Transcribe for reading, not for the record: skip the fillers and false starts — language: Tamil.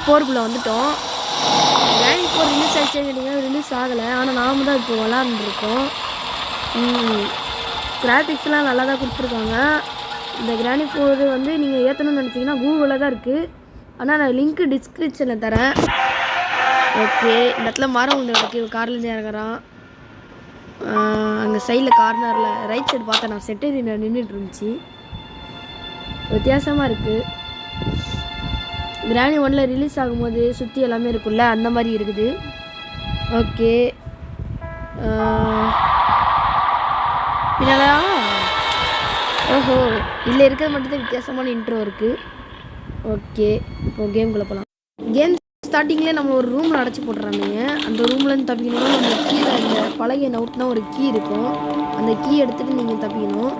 4க்குள்ளே வந்துட்டோம். கிராணி 4 ரிலீஸ் ஆகிடுச்சேன்னு கேட்டிங்கன்னா ரிலீஸ் ஆகலை. ஆனால் நாம தான் இப்போ விளாண்டுருக்கோம். கிராஃபிக்ஸ்லாம் நல்லா தான் கொடுத்துருக்காங்க. இந்த கிராணி 4 வந்து நீங்கள் ஏற்றணும்னு நினச்சிங்கன்னா கூகுளில் தான் இருக்குது. ஆனால் நான் லிங்க்கு டிஸ்கிரிப்ஷனில் தரேன். ஓகே, இந்த இடத்துல மரம் வந்து எனக்கு கார்லேருந்து இறங்குறான். அங்கே சைடில் கார்னரில் ரைட் சைடு பார்த்தேன் நான் செட்டேரியில் நின்றுட்டு இருந்துச்சு. வித்தியாசமாக இருக்குது. கிராணி 1ல் ரிலீஸ் ஆகும்போது சுற்றி எல்லாமே இருக்குல்ல, அந்த மாதிரி இருக்குது. ஓகே, பின்னால ஓஹோ இதில் இருக்கிறது மட்டும்தான் வித்தியாசமான இன்ட்ரோ இருக்குது. ஓகே, இப்போ கேம்குள்ளே போகலாம். கேம் ஸ்டார்டிங்லேயே நம்ம ஒரு ரூமில் அடைச்சி போட்டுறாங்க. அந்த ரூம்லேருந்து தப்பிக்கணும்னா நம்ம கீழே இந்த பழைய நவுட்னா ஒரு கீ இருக்கும். அந்த கீ எடுத்துகிட்டு நீங்கள் தப்பிக்கணும்.